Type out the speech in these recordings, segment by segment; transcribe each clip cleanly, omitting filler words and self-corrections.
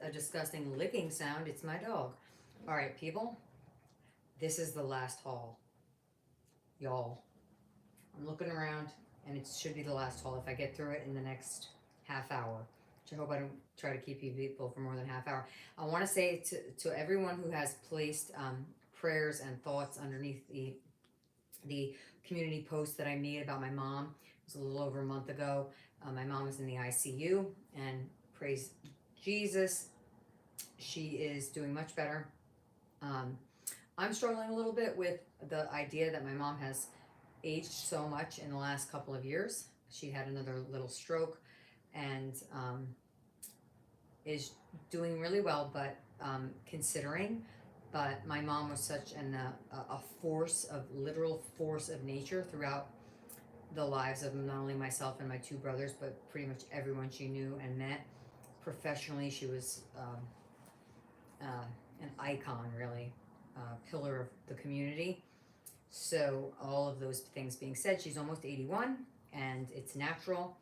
a disgusting licking sound. It's my dog. All right, people, this is the last haul, y'all. I'm looking around, and it should be the last haul if I get through it in the next half hour. Which I hope I don't try to keep you people for more than half hour. I want to say to everyone who has placed prayers and thoughts underneath the community post that I made about my mom. It was a little over a month ago. My mom was in the ICU, and praise Jesus, she is doing much better. I'm struggling a little bit with the idea that my mom has aged so much in the last couple of years. She had another little stroke, and is doing really well, but considering. But my mom was such a force of literal force of nature throughout the lives of not only myself and my two brothers, but pretty much everyone she knew and met. Professionally, she was an icon, really, pillar of the community. So all of those things being said, she's almost 81, and it's natural.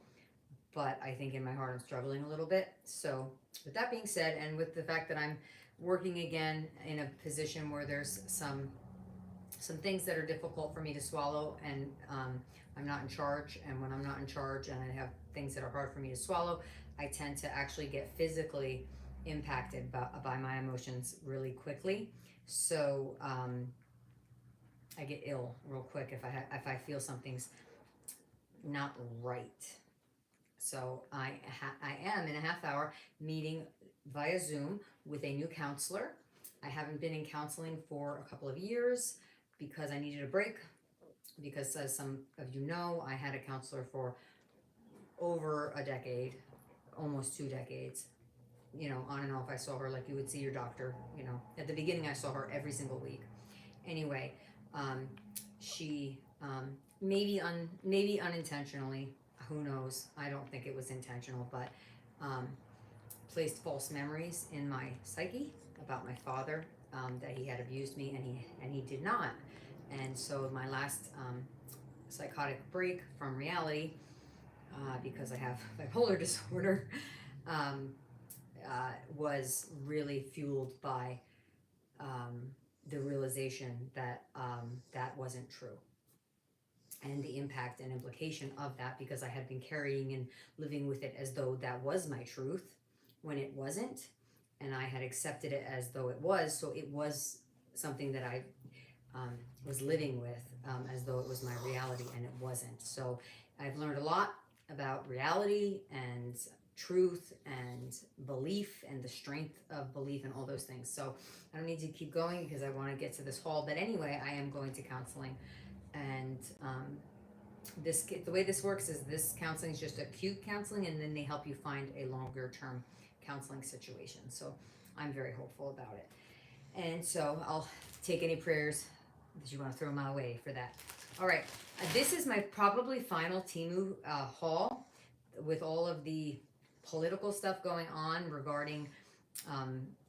But I think in my heart I'm struggling a little bit. So with that being said, and with the fact that I'm working again in a position where there's some things that are difficult for me to swallow, and I'm not in charge, and when I'm not in charge and I have things that are hard for me to swallow, I tend to actually get physically impacted by my emotions really quickly. So I get ill real quick if I feel something's not right. So I am in a half hour meeting via Zoom with a new counselor. I haven't been in counseling for a couple of years because I needed a break. Because as some of you know, I had a counselor for over a decade, almost 2 decades. You know, on and off. I saw her like you would see your doctor. You know, at the beginning I saw her every single week. Anyway, she maybe unintentionally, who knows, I don't think it was intentional, but placed false memories in my psyche about my father, that he had abused me, and he did not. And so my last psychotic break from reality, because I have bipolar disorder, was really fueled by the realization that that wasn't true, and the impact and implication of that, because I had been carrying and living with it as though that was my truth when it wasn't, and I had accepted it as though it was. So it was something that I was living with, as though it was my reality, and it wasn't. So I've learned a lot about reality and truth and belief and the strength of belief and all those things. So I don't need to keep going because I want to get to this haul. But anyway, I am going to counseling, and the way this works is this counseling is just acute counseling, and then they help you find a longer term counseling situation. So I'm very hopeful about it. And so I'll take any prayers that you want to throw my way for that. All right, this is my probably final Temu haul with all of the political stuff going on regarding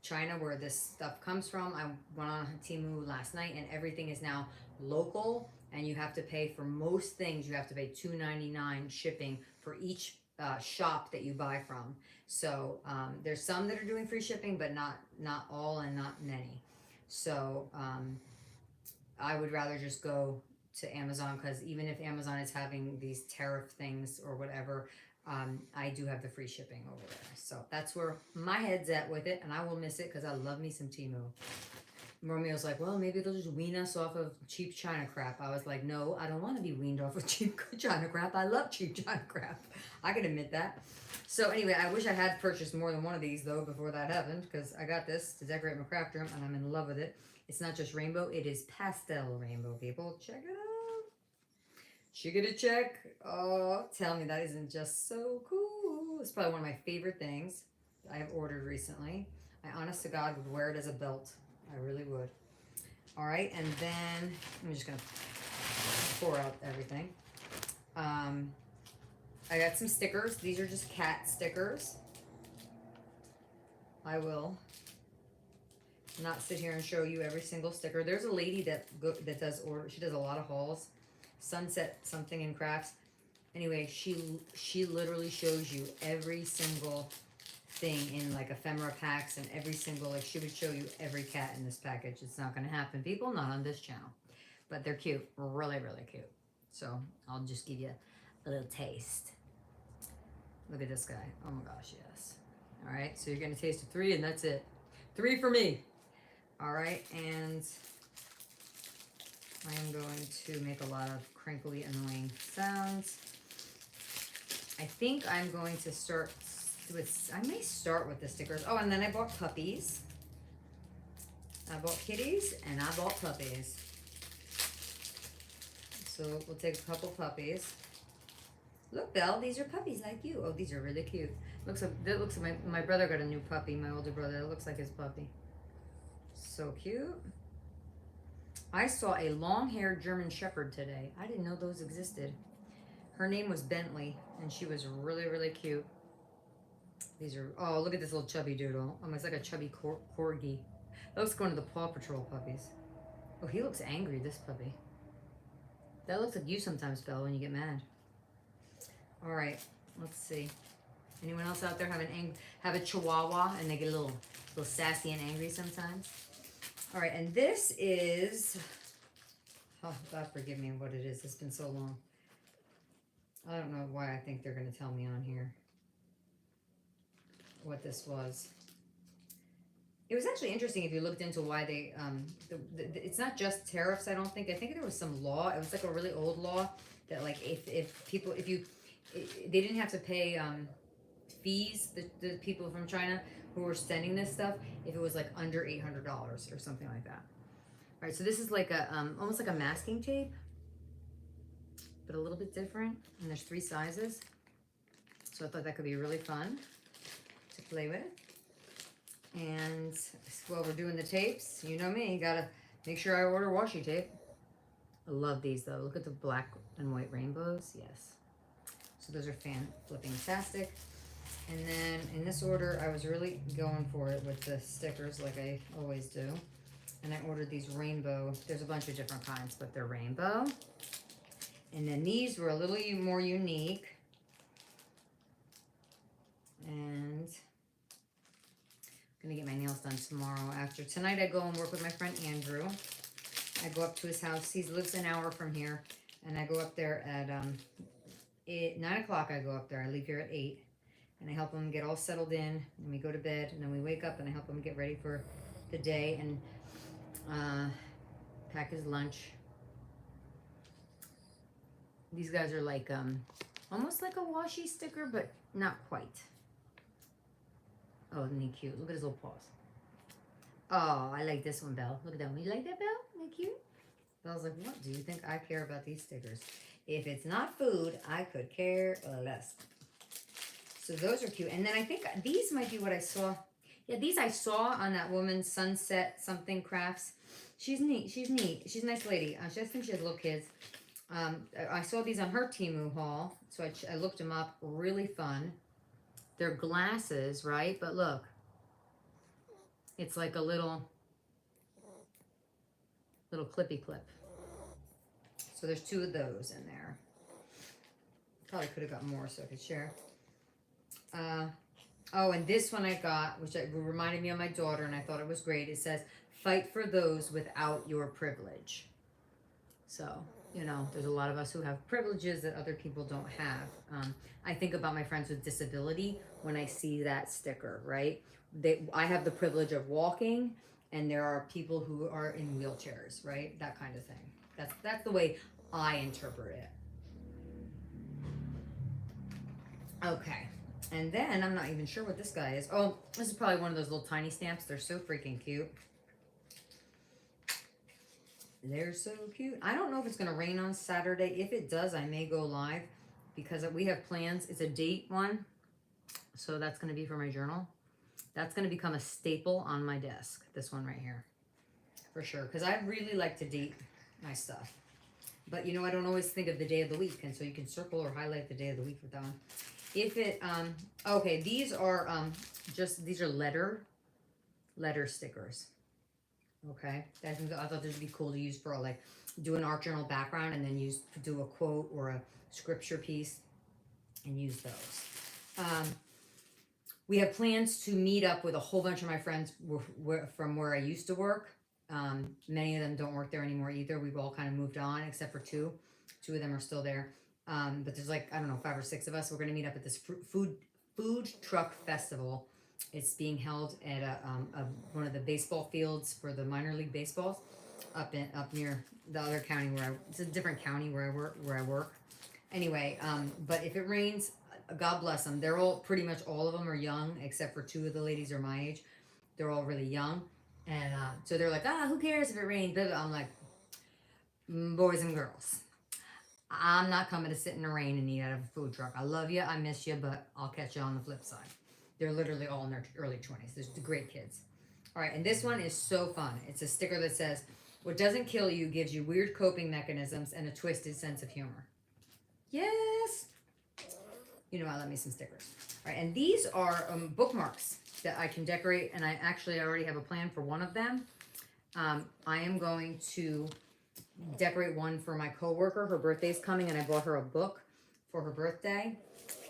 China, where this stuff comes from. I went on Temu last night, and everything is now local, and you have to pay for most things. You have to pay $2.99 shipping for each shop that you buy from. So there's some that are doing free shipping, but not all and not many. So I would rather just go to Amazon, because even if Amazon is having these tariff things or whatever, I do have the free shipping over there. So that's where my head's at with it, and I will miss it because I love me some Temu. Romeo's like, well, maybe they'll just wean us off of cheap China crap. I was like, no, I don't want to be weaned off of cheap China crap. I love cheap China crap. I can admit that. So anyway, I wish I had purchased more than one of these, though, before that happened, because I got this to decorate my craft room, and I'm in love with it. It's not just rainbow, it is pastel rainbow, people. Check it out. Chickadee check. Oh, tell me that isn't just so cool. It's probably one of my favorite things I have ordered recently. I honest to God would wear it as a belt. I really would. All right, and then I'm just gonna pour out everything. I got some stickers. These are just cat stickers. I will not sit here and show you every single sticker. There's a lady that does order. She does a lot of hauls. Sunset something in crafts. Anyway, she literally shows you every single thing in like ephemera packs and every single, like she would show you every cat in this package. It's not going to happen, people, not on this channel. But they're cute, really, really cute. So I'll just give you a little taste. Look at this guy. Oh my gosh, yes. All right, so you're going to taste 3 and that's it. 3 for me. All right, and I am going to make a lot of crinkly, annoying sounds. I think I'm going to start with, I may start with the stickers. Oh, and then I bought puppies. I bought kitties and I bought puppies. So we'll take a couple puppies. Look, Belle, these are puppies like you. Oh, these are really cute. That looks like my brother got a new puppy, my older brother. It looks like his puppy. So cute. I saw a long-haired German Shepherd today. I didn't know those existed. Her name was Bentley, and she was really, really cute. These are, oh, look at this little chubby doodle. Almost like a chubby corgi. That looks like one of the Paw Patrol puppies. Oh, he looks angry, this puppy. That looks like you sometimes, Belle, when you get mad. All right, let's see. Anyone else out there have a Chihuahua and they get a little sassy and angry sometimes? All right, and this is, oh, God forgive me what it is. It's been so long. I don't know why I think they're going to tell me on here what this was. It was actually interesting if you looked into why they, it's not just tariffs, I don't think. I think there was some law. It was like a really old law that like they didn't have to pay fees, the people from China who were sending this stuff, if it was like under $800 or something like that. All right, so this is like a, almost like a masking tape, but a little bit different. And there's 3 sizes. So I thought that could be really fun to play with. And while we're doing the tapes, you know me, gotta make sure I order washi tape. I love these though. Look at the black and white rainbows. Yes. So those are flipping-tastic. And then in this order, I was really going for it with the stickers like I always do. And I ordered these rainbow. There's a bunch of different kinds, but they're rainbow. And then these were a little more unique. And I'm gonna get my nails done tomorrow. After tonight, I go and work with my friend Andrew. I go up to his house. He lives an hour from here. And I go up there at 9 o'clock. I go up there. I leave here at 8. And I help him get all settled in, and we go to bed, and then we wake up, and I help him get ready for the day, and pack his lunch. These guys are like, almost like a washi sticker, but not quite. Oh, isn't he cute? Look at his little paws. Oh, I like this one, Belle. Look at that one. You like that, Belle? Isn't that cute? Belle's like, what do you think I care about these stickers? If it's not food, I could care less. So those are cute. And then I think these might be what I saw. Yeah, these I saw on that woman, Sunset something crafts. She's neat. She's neat. She's a nice lady. I just think she has little kids. I saw these on her Temu haul. So I looked them up. Really fun. They're glasses, right? But look. It's like a little clippy clip. So there's 2 of those in there. Probably could have got more so I could share. Oh, and this one I got, which reminded me of my daughter, and I thought it was great. It says, fight for those without your privilege. So, you know, there's a lot of us who have privileges that other people don't have. I think about my friends with disability when I see that sticker, right? I have the privilege of walking, and there are people who are in wheelchairs, right? That kind of thing. That's the way I interpret it. Okay. And then, I'm not even sure what this guy is. Oh, this is probably one of those little tiny stamps. They're so freaking cute. They're so cute. I don't know if it's going to rain on Saturday. If it does, I may go live because we have plans. It's a date one. So that's going to be for my journal. That's going to become a staple on my desk. This one right here. For sure. Because I really like to date my stuff. But, you know, I don't always think of the day of the week. And so you can circle or highlight the day of the week with that one. If it, okay, these are these are letter stickers. Okay, I thought this would be cool to use for like do an art journal background and then do a quote or a scripture piece and use those. we have plans to meet up with a whole bunch of my friends from where I used to work. Many of them don't work there anymore either. We've all kind of moved on, except for two. Two of them are still there. But there's like, I don't know, 5 or 6 of us. We're going to meet up at this food truck festival. It's being held at one of the baseball fields for the minor league baseballs up near the other county it's a different county where I work. Anyway, but if it rains, God bless them. They're all pretty much all of them are young, except for two of the ladies are my age. They're all really young, and so they're like, who cares if it rains? I'm like, boys and girls, I'm not coming to sit in the rain and eat out of a food truck. I love you, I miss you, but I'll catch you on the flip side. They're literally all in their early 20s. They're great kids. All right, and this one is so fun. It's a sticker that says, "What doesn't kill you gives you weird coping mechanisms and a twisted sense of humor." Yes. You know, I love me some stickers. All right, and these are bookmarks that I can decorate, and I already have a plan for one of them. I am going to decorate one for my coworker. Her birthday's coming, and I bought her a book for her birthday,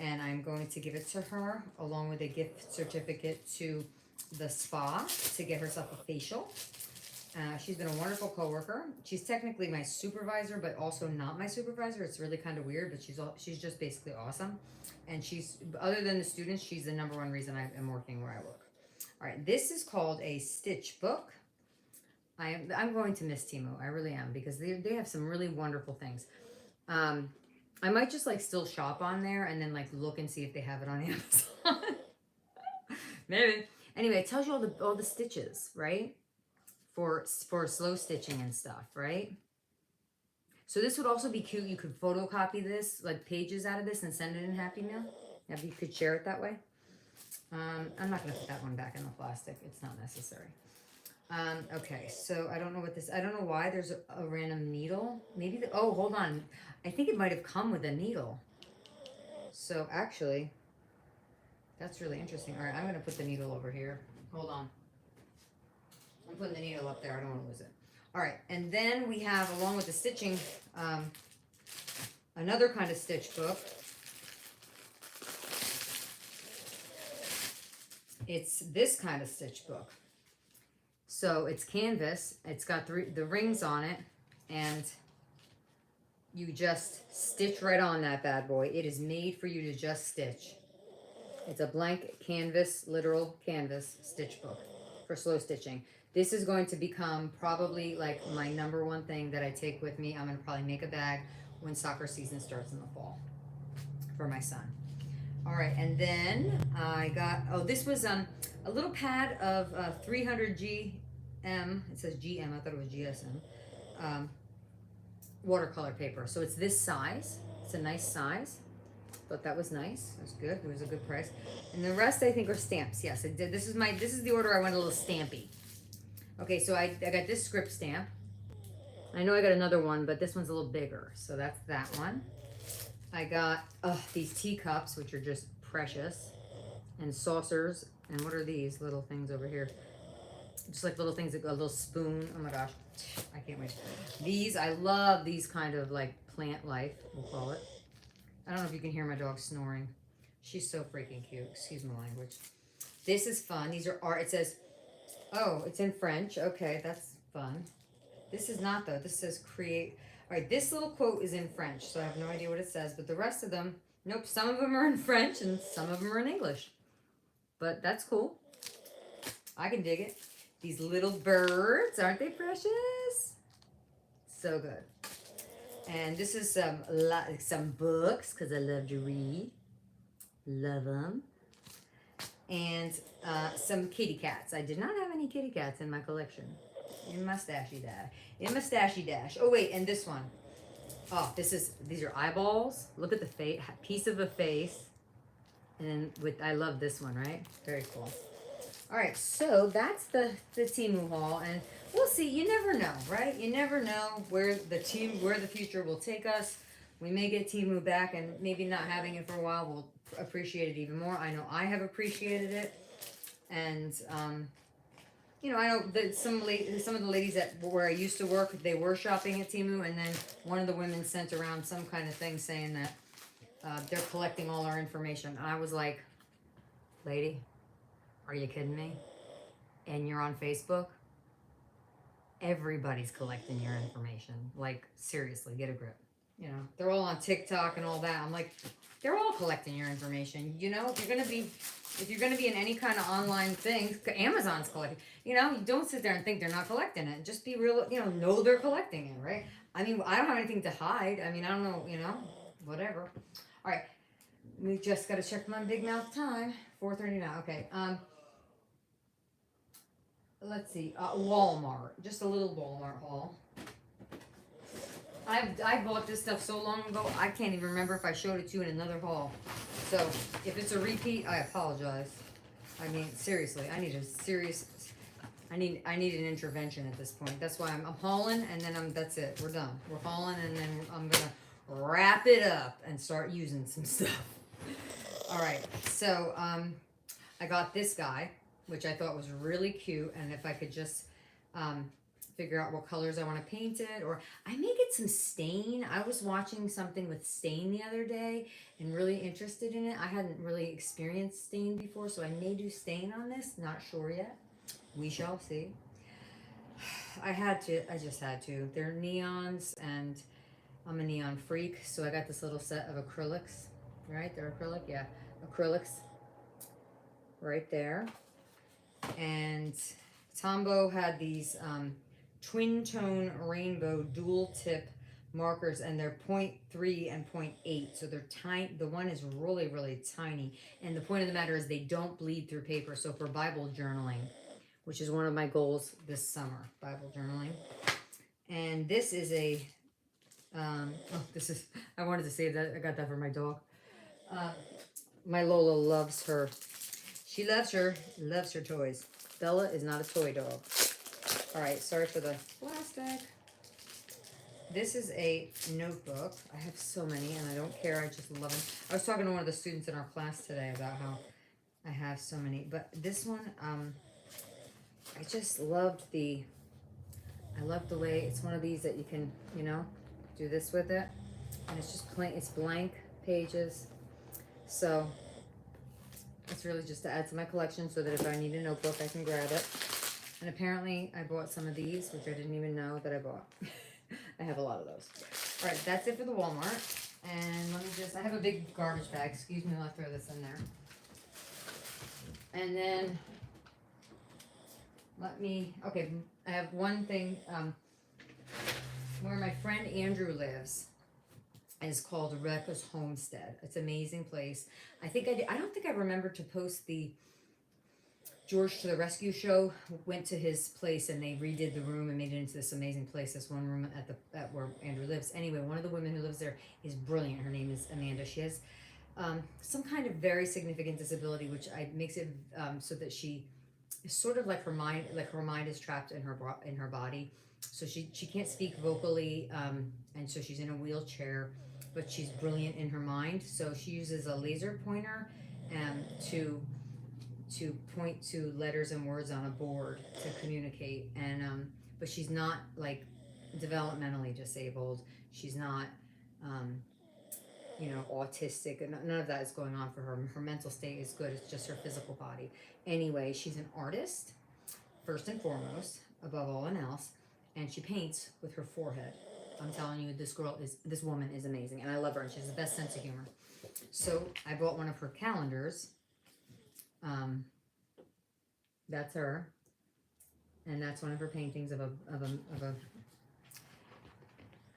and I'm going to give it to her along with a gift certificate to the spa to get herself a facial. She's been a wonderful coworker. She's technically my supervisor, but also not my supervisor. It's really kind of weird, but she's just basically awesome. And other than the students, she's the number one reason I am working where I work. All right, this is called a stitch book. I'm going to miss Temu. I really am, because they have some really wonderful things. I might just like still shop on there and then like look and see if they have it on Amazon. Maybe. Anyway, it tells you all the stitches, right? For slow stitching and stuff, right? So this would also be cute. You could photocopy this, like pages out of this, and send it in Happy Mail. Maybe you could share it that way. I'm not going to put that one back in the plastic. It's not necessary. Okay, so I don't know why there's a random needle. Maybe oh, hold on. I think it might have come with a needle. So actually, that's really interesting. All right, I'm going to put the needle over here. Hold on. I'm putting the needle up there. I don't want to lose it. All right, and then we have, along with the stitching, another kind of stitch book. It's this kind of stitch book. So it's canvas. It's got the rings on it, and you just stitch right on that bad boy. It is made for you to just stitch. It's a blank canvas, literal canvas stitch book for slow stitching. This is going to become probably like my number one thing that I take with me. I'm going to probably make a bag when soccer season starts in the fall for my son. All right, and then I got, this was a little pad of 300 GM. It says GM, I thought it was GSM. Watercolor paper. So it's this size. It's a nice size. Thought that was nice. It was good. It was a good price. And the rest I think are stamps. Yes, I did. This is the order I went a little stampy. Okay, so I got this script stamp. I know I got another one, but this one's a little bigger. So that's that one. I got these teacups, which are just precious. And saucers. And what are these little things over here? Just like little things, a little spoon. Oh my gosh. I can't wait. I love these kind of like plant life, we'll call it. I don't know if you can hear my dog snoring. She's so freaking cute. Excuse my language. This is fun. These are art. It says, oh, it's in French. Okay, that's fun. This is not, though. This says create. All right, this little quote is in French, so I have no idea what it says. But the rest of them, nope, some of them are in French and some of them are in English. But that's cool. I can dig it. These little birds, aren't they precious? So good. And this is some books, because I love to read. Love them. And some kitty cats. I did not have any kitty cats in my collection. In my stashy dash. Oh, wait, and this one. Oh, these are eyeballs. Look at the face, piece of a face. And I love this one, right? Very cool. All right, so that's the Temu haul, and we'll see. You never know, right? You never know where the future will take us. We may get Temu back, and maybe not having it for a while, we'll appreciate it even more. I know I have appreciated it, and you know, I know that some of the ladies where I used to work, they were shopping at Temu, and then one of the women sent around some kind of thing saying that they're collecting all our information. I was like, Lady, are you kidding me? And you're on Facebook? Everybody's collecting your information. Like, seriously, get a grip. You know, they're all on TikTok and all that. I'm like, they're all collecting your information. You know, if you're gonna be in any kind of online thing, Amazon's collecting. You know, you don't sit there and think they're not collecting it. Just be real. You know they're collecting it, right? I mean, I don't have anything to hide. I mean, I don't know. You know, whatever. All right, we just gotta check my big mouth time. 4:30 now. Okay. Let's see. Walmart. Just a little Walmart haul. I bought this stuff so long ago, I can't even remember if I showed it to you in another haul. So if it's a repeat, I apologize. I mean, seriously, I need an intervention at this point. That's why I'm hauling, and then that's it. We're done. We're hauling, and then I'm gonna wrap it up and start using some stuff. All right. So I got this guy, which I thought was really cute, and if I could just figure out what colors I want to paint it, or I may get some stain. I was watching something with stain the other day and really interested in it. I hadn't really experienced stain before, so I may do stain on this. Not sure yet. We shall see. I just had to. They're neons, and I'm a neon freak, so I got this little set of acrylics. Right? They're acrylic? Yeah. Acrylics. Right there. And Tombow had these twin tone rainbow dual tip markers, and they're 0.3 and 0.8, so they're tiny. The one is really, really tiny, and the point of the matter is they don't bleed through paper. So for Bible journaling, which is one of my goals this summer, Bible journaling. And this is I wanted to say that I got that for my dog. My Lola loves her. She loves her toys. Bella is not a toy dog. All right, sorry for the plastic. This is a notebook. I have so many, and I don't care. I just love them. I was talking to one of the students in our class today about how I have so many. But this one, I just loved I love the way it's one of these that you can, do this with it. And it's just plain, it's blank pages. So it's really just to add to my collection so that if I need a notebook, I can grab it. And apparently I bought some of these, which I didn't even know that I bought. I have a lot of those. All right, that's it for the Walmart. And I have a big garbage bag. Excuse me while I throw this in there. And then, I have one thing. Where my friend Andrew lives is called Rebecca's Homestead. It's an amazing place. I don't think I remembered to post the George to the Rescue show. Went to his place and they redid the room and made it into this amazing place. This one room at where Andrew lives. Anyway, one of the women who lives there is brilliant. Her name is Amanda. She has some kind of very significant disability, which makes it so that she is sort of like her mind is trapped in her body. So she can't speak vocally, and so she's in a wheelchair, but she's brilliant in her mind. So she uses a laser pointer to point to letters and words on a board to communicate. And but she's not like developmentally disabled. She's not autistic, and none of that is going on for her. Her mental state is good. It's just her physical body. Anyway, she's an artist first and foremost, above all else. And she paints with her forehead. I'm telling you, this woman is amazing, and I love her, and she has the best sense of humor. So I bought one of her calendars. That's her, and that's one of her paintings of a.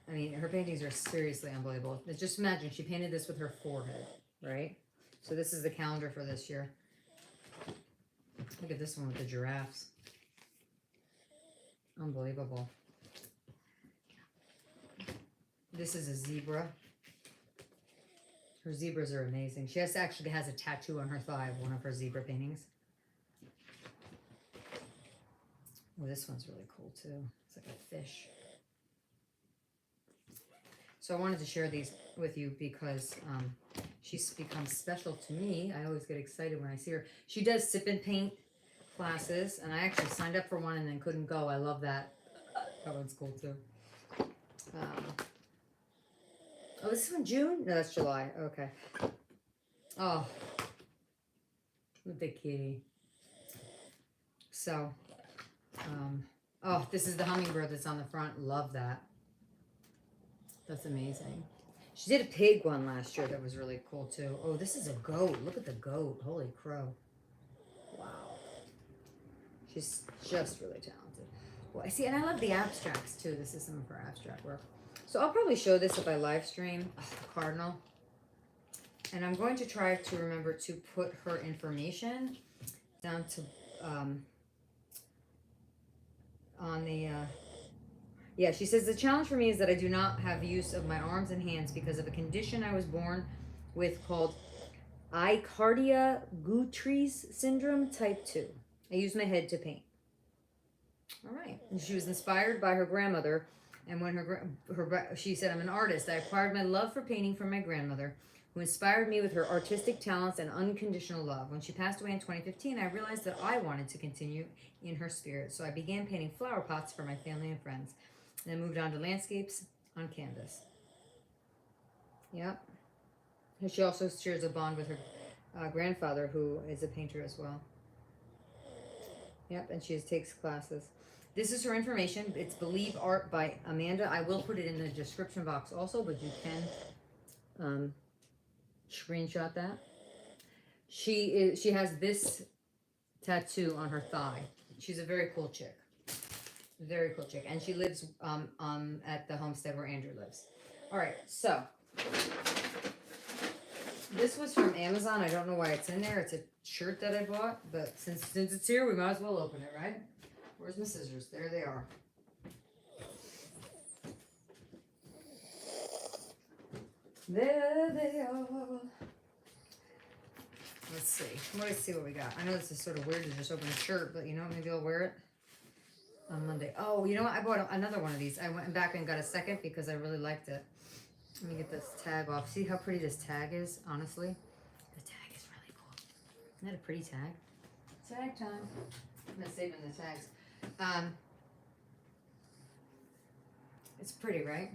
I mean, her paintings are seriously unbelievable. Just imagine she painted this with her forehead, right? So this is the calendar for this year. Look at this one with the giraffes. Unbelievable. This is a zebra. Her zebras are amazing. She actually has a tattoo on her thigh of one of her zebra paintings. Oh, this one's really cool too. It's like a fish. So I wanted to share these with you because she's become special to me. I always get excited when I see her. She does sip and paint classes, and I actually signed up for one and then couldn't go. I love that. That one's cool too. This is in June? No, that's July. Okay. Oh. with the kitty. So, oh, this is the hummingbird that's on the front. Love that. That's amazing. She did a pig one last year that was really cool too. Oh, this is a goat. Look at the goat. Holy crow. Wow. She's just really talented. Well, I see, and I love the abstracts too. This is some of her abstract work. So I'll probably show this if I live stream. The cardinal. And I'm going to try to remember to put her information down to on the yeah, she says the challenge for me is that I do not have use of my arms and hands because of a condition I was born with called Aicardia Goutry's syndrome type 2. I use my head to paint. All right. And she was inspired by her grandmother, and when she said, I'm an artist. I acquired my love for painting from my grandmother, who inspired me with her artistic talents and unconditional love. When she passed away in 2015, I realized that I wanted to continue in her spirit, so I began painting flower pots for my family and friends. Then moved on to landscapes on canvas. Yep. And she also shares a bond with her grandfather, who is a painter as well. Yep, and she takes classes. This is her information. It's Believe Art by Amanda. I will put it in the description box also, but you can screenshot that. She has this tattoo on her thigh. She's a very cool chick. Very cool chick. And she lives at the homestead where Andrew lives. All right, so this was from Amazon. I don't know why it's in there. It's a shirt that I bought, but since it's here, we might as well open it, right? Where's my scissors? There they are. There they are. Let's see. Let's see what we got. I know this is sort of weird to just open a shirt, but you know, maybe I'll wear it on Monday. Oh, you know what? I bought another one of these. I went back and got a second because I really liked it. Let me get this tag off. See how pretty this tag is, honestly? The tag is really cool. Isn't that a pretty tag? Tag time. I'm not saving the tags. It's pretty, right?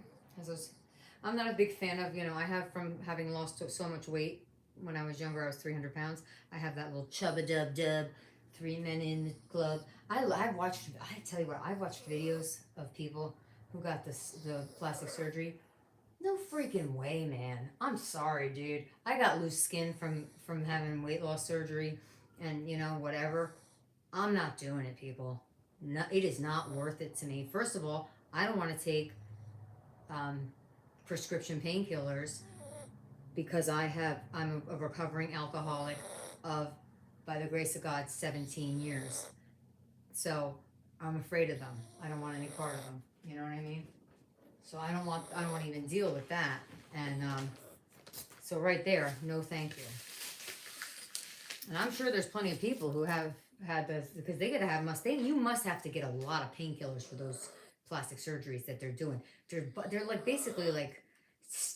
I'm not a big fan of, I have from having lost so much weight. When I was younger, I was 300 pounds. I have that little chubba-dub-dub, 3 men in the club. I've watched videos of people who got the plastic surgery. No freaking way, man. I'm sorry, dude. I got loose skin from having weight loss surgery and, whatever. I'm not doing it, people. No, it is not worth it to me. First of all, I don't want to take prescription painkillers because I'm a recovering alcoholic of, by the grace of God, 17 years. So I'm afraid of them. I don't want any part of them. You know what I mean? So I don't want to even deal with that. And so right there, no thank you. And I'm sure there's plenty of people who have had this because they gotta have you must have to get a lot of painkillers for those plastic surgeries that they're doing. They're like basically like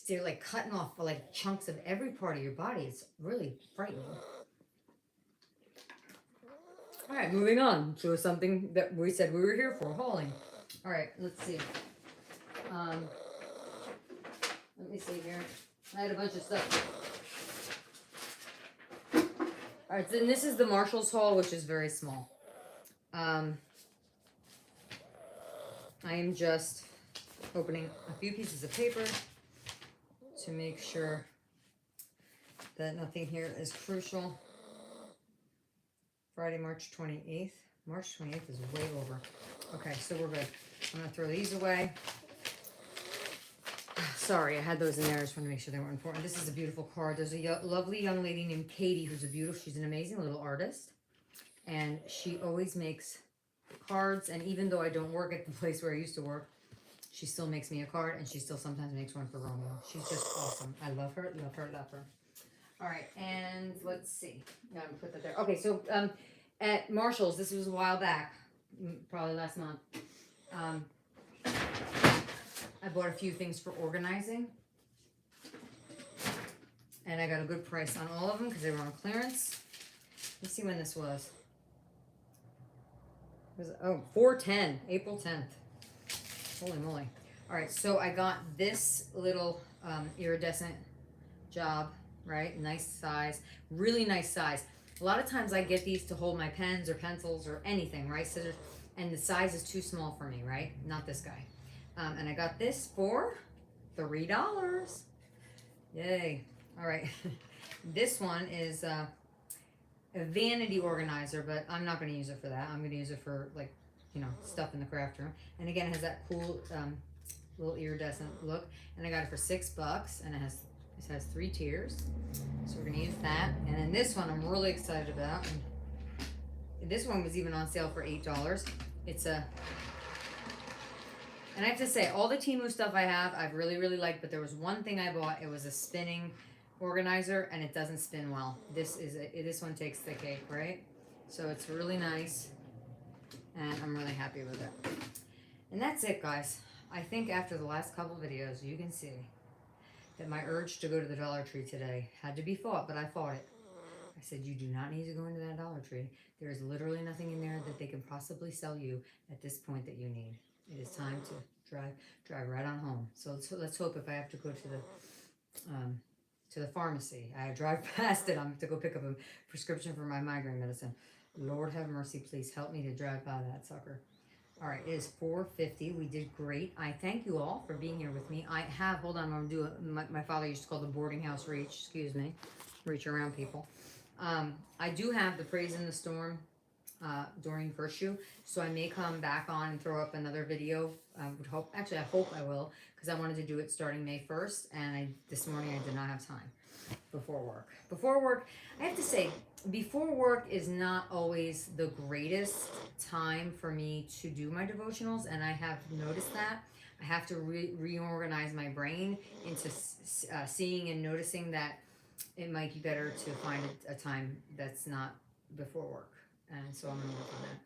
they're like cutting off like chunks of every part of your body. It's really frightening. All right, moving on to something that we said we were here for, hauling. All right, let's see. Let me see here. I had a bunch of stuff. All right, so this is the Marshalls haul, which is very small. I am just opening a few pieces of paper to make sure that nothing here is crucial. Friday, March 28th. March 28th is way over. Okay, so we're good. I'm going to throw these away. Sorry, I had those in there. I just want to make sure they were important. This is a beautiful card. There's a lovely young lady named Katie who's she's an amazing little artist. And she always makes cards. And even though I don't work at the place where I used to work, she still makes me a card. And she still sometimes makes one for Romeo. She's just awesome. I love her, love her, love her. All right, and let's see. I'm going to put that there. Okay, so at Marshall's, this was a while back, probably last month. I bought a few things for organizing. And I got a good price on all of them because they were on clearance. Let's see when this was. $4/10, April 10th. Holy moly. All right, so I got this little iridescent job, right? Nice size, really nice size. A lot of times I get these to hold my pens or pencils or anything, right? Scissors, and the size is too small for me, right? Not this guy. And I got this for $3. Yay. All right. This one is a vanity organizer, but I'm not going to use it for that. I'm going to use it for, like, stuff in the craft room. And again, it has that cool little iridescent look. And I got it for $6, and it has 3 tiers. So we're going to use that. And then this one I'm really excited about. And this one was even on sale for $8. It's a... And I have to say, all the Temu stuff I have, I've really, really liked, but there was one thing I bought. It was a spinning organizer, and it doesn't spin well. This one takes the cake, right? So it's really nice, and I'm really happy with it. And that's it, guys. I think after the last couple videos, you can see that my urge to go to the Dollar Tree today had to be fought, but I fought it. I said, you do not need to go into that Dollar Tree. There is literally nothing in there that they can possibly sell you at this point that you need. It is time to drive right on home. So let's hope if I have to go to the pharmacy, I drive past it, I'm to go pick up a prescription for my migraine medicine. Lord have mercy, please help me to drive by that sucker. All right, it is 4:50. We did great. I thank you all for being here with me. Hold on, I'm going to do my father used to call the boarding house reach, excuse me, reach around people. I do have the Praise in the Storm during First Shoe, so I may come back on and throw up another video. I hope I will, because I wanted to do it starting May 1st, and this morning I did not have time before work. Before work, I have to say, before work is not always the greatest time for me to do my devotionals, and I have noticed that. I have to reorganize my brain into seeing and noticing that it might be better to find a time that's not before work. And so I'm going to work on that.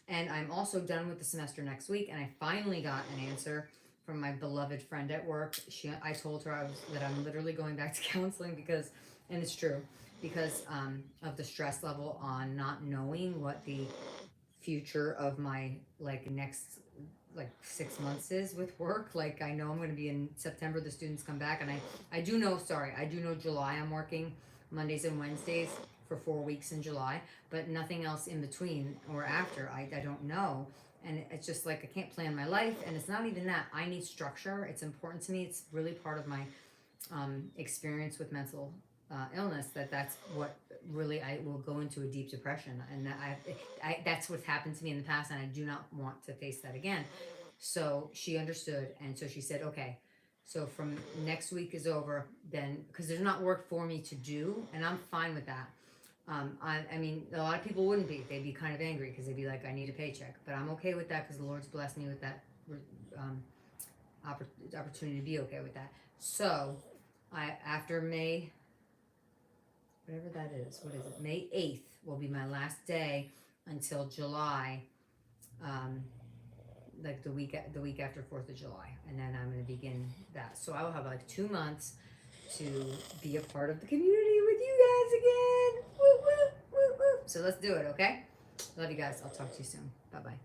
And I'm also done with the semester next week, and I finally got an answer from my beloved friend at work. I told her that I'm literally going back to counseling because, and it's true, because of the stress level on not knowing what the future of my next 6 months is with work. Like, I know I'm going to be in September, the students come back, and I do know July I'm working Mondays and Wednesdays for 4 weeks in July, but nothing else in between or after. I don't know. And it's just like I can't plan my life, and it's not even that. I need structure. It's important to me. It's really part of my experience with mental illness, that's what really I will go into a deep depression, and that's what's happened to me in the past, and I do not want to face that again. So she understood, and so she said, okay, so from next week is over, then, because there's not work for me to do, and I'm fine with that. I mean, a lot of people wouldn't be. They'd be kind of angry because they'd be like, I need a paycheck. But I'm okay with that because the Lord's blessed me with that opportunity to be okay with that. So, after May, whatever that is, what is it? May 8th will be my last day until July, like the week after 4th of July. And then I'm going to begin that. So I will have 2 months to be a part of the community with you guys again. Woo, woo, woo, woo. So let's do it, okay? Love you guys. I'll talk to you soon. Bye-bye.